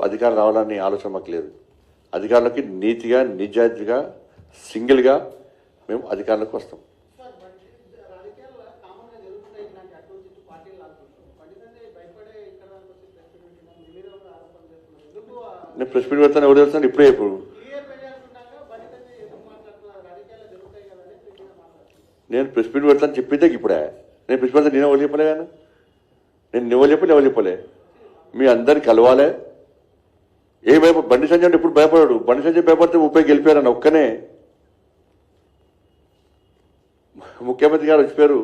అధికారం రావాలని ఆలోచన మాకు లేదు. అధికారులకి నీతిగా నిజాయితీగా సింగిల్గా మేము అధికారంలోకి వస్తాం. నేను ప్రెస్ మీట్ పెడతాను, ఎవరు తెలుస్తాను ఇప్పుడే. ఇప్పుడు నేను ప్రెస్ మీట్ పెడతాను చెప్పిందే ఇప్పుడే. నేను ప్రెస్ పెడతాను, నేను ఎవరు చెప్పలే కానీ, నేను ఎవరు చెప్పలే, ఎవరు చెప్పలే. మీ అందరికి కలవాలే. ఏ భయపడ బండి సంజయ్ అంటే ఎప్పుడు భయపడాడు. బండి సంజయ్ భయపడితే 30 గెలిపారని ఒక్కనే. ముఖ్యమంత్రి గారు వచ్చిపోయారు,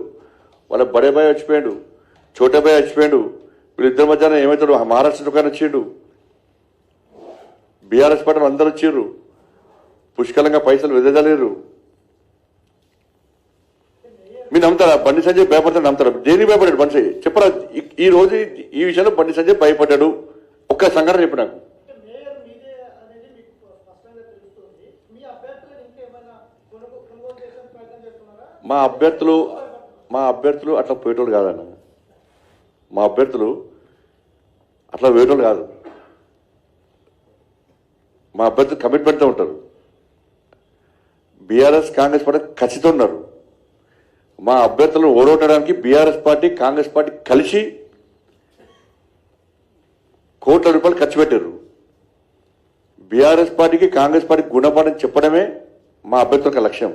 వాళ్ళ బడే బాయ్ వచ్చిపోయాడు, చోటే బాయ్ వచ్చిపోయాడు. వీళ్ళిద్దరి మధ్యాహ్నం ఏమవుతాడు, మహారాష్ట్ర కానీ వచ్చిండు, బీఆర్ఎస్ పార్టీ అందరూ వచ్చిర్రు, పుష్కలంగా పైసలు వెదజలేరు. మీరు నమ్ముతారా? బండి సంజయ్ భయపడతాడు నమ్ముతారా? దేనికి భయపడ్డాడు బండి సంజయ్ చెప్పరా? ఈ రోజు ఈ విషయంలో బండి సంజయ్ భయపడ్డాడు. ఒక్క సంఘటన చెప్పు నాకు. మా అభ్యర్థులు అట్లా పోయేటోళ్ళు కాదన్న. మా అభ్యర్థులు అట్లా పోయేటోళ్ళు కాదు. మా అభ్యర్థులు కమిట్మెంట్తో ఉంటారు. బీఆర్ఎస్ కాంగ్రెస్ పార్టీ ఖచ్చితంగా ఉన్నారు. మా అభ్యర్థులను ఓడగొట్టడానికి బీఆర్ఎస్ పార్టీ కాంగ్రెస్ పార్టీ కలిసి కోట్ల రూపాయలు ఖర్చు పెట్టారు. బీఆర్ఎస్ పార్టీకి కాంగ్రెస్ పార్టీకి గుణపాఠం చెప్పడమే మా అభ్యర్థుల లక్ష్యం.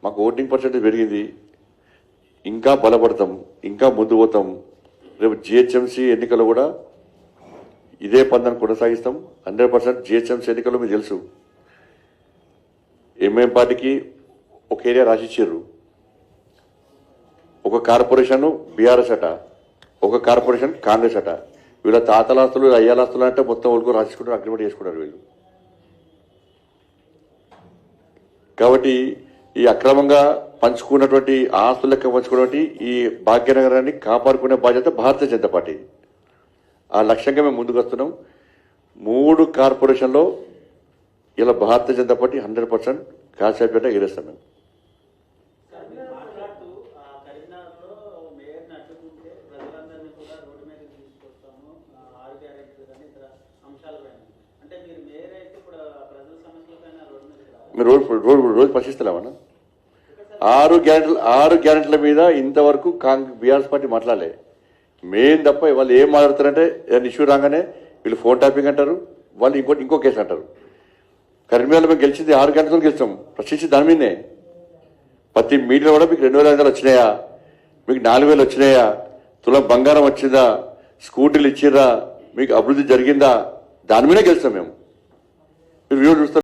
మాకు ఓటింగ్ పర్సెంటేజ్ పెరిగింది, ఇంకా బలపడతాం, ఇంకా ముందు పోతాం. రేపు జిహెచ్ఎంసీ ఎన్నికలు కూడా ఇదే పందాన్ని కొనసాగిస్తాం. 100% జిహెచ్ఎంసీ ఎన్నికల్లో మీకు తెలుసు, ఎంఐఎం పార్టీకి ఒక ఏరియా రాసిచ్చారు. ఒక కార్పొరేషన్ బీఆర్ఎస్ అట, ఒక కార్పొరేషన్ కాంగ్రెస్ అట. వీళ్ళ తాతలాస్తులు అయ్యాలాస్తులు అంటే మొత్తం వాళ్ళకు రాసుకుంటారు, అగ్రిమెంట్ చేసుకుంటారు వీళ్ళు. కాబట్టి ఈ అక్రమంగా పంచుకున్నటువంటి ఆస్తుల లెక్క పంచుకున్నటువంటి ఈ భాగ్యనగరాన్ని కాపాడుకునే బాధ్యత భారతీయ జనతా పార్టీ. ఆ లక్ష్యంగా మేము ముందుకు వస్తున్నాం. 3 కార్పొరేషన్లో ఇలా భారతీయ జనతా పార్టీ 100% కాసేపేట ఎగరేస్తాం మేము. మీరు రోజు పరిశీలిస్తలేమన్నా? 6 గ్యారెంటీల మీద ఇంతవరకు బీఆర్ఎస్ పార్టీ మాట్లాడలే. మెయిన్ తప్ప వాళ్ళు ఏం మాట్లాడతారంటే ఏదైనా ఇష్యూ రాగానే వీళ్ళు ఫోన్ ట్యాపింగ్ అంటారు, వాళ్ళు ఇంకో కేసు అంటారు. కరీంనగర్లో మేము గెలిచింది 6 గంటలతో గెలిచాం, ప్రశ్నించి దాని మీదనే. ప్రతి మీటింగ్లో కూడా మీకు 2,500 వచ్చినాయా, మీకు 4,000 వచ్చినాయా, తులం బంగారం వచ్చిందా, స్కూటీలు ఇచ్చిర్రా, మీకు అభివృద్ధి జరిగిందా, దాని మీదే గెలుస్తాం మేము. మీరు వీడియో చూస్తారు.